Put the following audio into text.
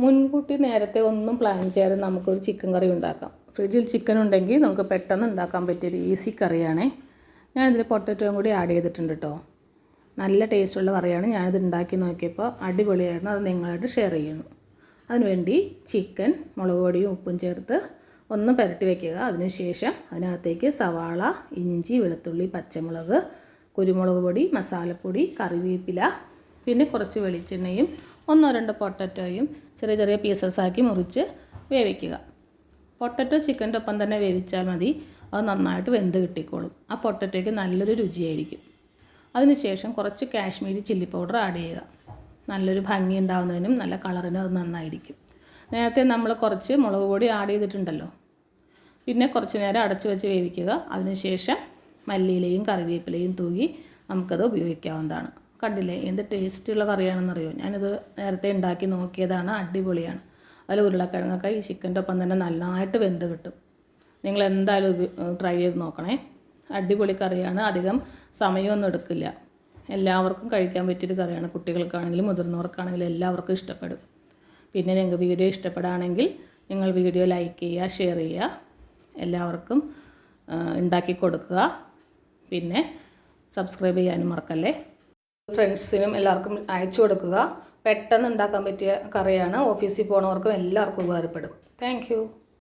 മുൻകൂട്ടി നേരത്തെ ഒന്നും പ്ലാൻ ചെയ്യാതെ നമുക്കൊരു ചിക്കൻ കറി ഉണ്ടാക്കാം. ഫ്രിഡ്ജിൽ ചിക്കൻ ഉണ്ടെങ്കിൽ നമുക്ക് പെട്ടെന്ന് ഉണ്ടാക്കാൻ പറ്റിയൊരു ഈസി കറിയാണേ. ഞാനിതിൽ പൊട്ടറ്റോയും കൂടി ആഡ് ചെയ്തിട്ടുണ്ട് കേട്ടോ. നല്ല ടേസ്റ്റുള്ള കറിയാണ്. ഞാനിത് ഉണ്ടാക്കി നോക്കിയപ്പോൾ അടിപൊളിയായിരുന്നു. അത് നിങ്ങളായിട്ട് ഷെയർ ചെയ്യുന്നു. അതിനുവേണ്ടി ചിക്കൻ മുളക് പൊടിയും ഉപ്പും ചേർത്ത് ഒന്ന് പുരട്ടി വയ്ക്കുക. അതിനുശേഷം അതിനകത്തേക്ക് സവാള, ഇഞ്ചി, വെളുത്തുള്ളി, പച്ചമുളക്, കുരുമുളക് പൊടി, മസാലപ്പൊടി, കറിവേപ്പില, പിന്നെ കുറച്ച് വെളിച്ചെണ്ണയും 1-2 പൊട്ടറ്റോയും ചെറിയ ചെറിയ പീസസ് ആക്കി മുറിച്ച് വേവിക്കുക. പൊട്ടറ്റോ ചിക്കൻ്റെ ഒപ്പം തന്നെ വേവിച്ചാൽ മതി. അത് നന്നായിട്ട് വെന്ത് കിട്ടിക്കോളും. ആ പൊട്ടറ്റോയ്ക്ക് നല്ലൊരു രുചിയായിരിക്കും. അതിനുശേഷം കുറച്ച് കാശ്മീരി ചില്ലി പൗഡർ ആഡ് ചെയ്യുക. നല്ലൊരു ഭംഗി ഉണ്ടാകുന്നതിനും നല്ല കളറിനും അത് നന്നായിരിക്കും. നേരത്തെ നമ്മൾ കുറച്ച് മുളക് പൊടി ആഡ് ചെയ്തിട്ടുണ്ടല്ലോ. പിന്നെ കുറച്ച് നേരം അടച്ചു വെച്ച് വേവിക്കുക. അതിനുശേഷം മല്ലിയിലയും കറിവേപ്പിലയും തൂകി നമുക്കത് ഉപയോഗിക്കാവുന്നതാണ്. കണ്ടില്ലേ എന്ത് ടേസ്റ്റുള്ള കറിയാണെന്നറിയോ? ഞാനിത് നേരത്തെ ഉണ്ടാക്കി നോക്കിയതാണ്. അടിപൊളിയാണ്. അതിൽ ഉരുളക്കിഴങ്ങൊക്കെ ഈ ചിക്കൻ്റെ ഒപ്പം തന്നെ നന്നായിട്ട് വെന്ത് കിട്ടും. നിങ്ങൾ എന്തായാലും ട്രൈ ചെയ്ത് നോക്കണേ. അടിപൊളി കറിയാണ്. അധികം സമയമൊന്നും എടുക്കില്ല. എല്ലാവർക്കും കഴിക്കാൻ പറ്റിയൊരു കറിയാണ്. കുട്ടികൾക്കാണെങ്കിലും മുതിർന്നവർക്കാണെങ്കിലും എല്ലാവർക്കും ഇഷ്ടപ്പെടും. പിന്നെ നിങ്ങൾക്ക് വീഡിയോ ഇഷ്ടപ്പെടുകയാണെങ്കിൽ നിങ്ങൾ വീഡിയോ ലൈക്ക് ചെയ്യുക, ഷെയർ ചെയ്യുക, എല്ലാവർക്കും ഉണ്ടാക്കി കൊടുക്കുക. പിന്നെ സബ്സ്ക്രൈബ് ചെയ്യാനും മറക്കല്ലേ. ഫ്രണ്ട്സിനും എല്ലാവർക്കും അയച്ചു കൊടുക്കുക. പെട്ടെന്ന് ഉണ്ടാക്കാൻ പറ്റിയ കറിയാണ്. ഓഫീസിൽ പോകുന്നവർക്കും എല്ലാവർക്കും ഉപകാരപ്പെടും. താങ്ക്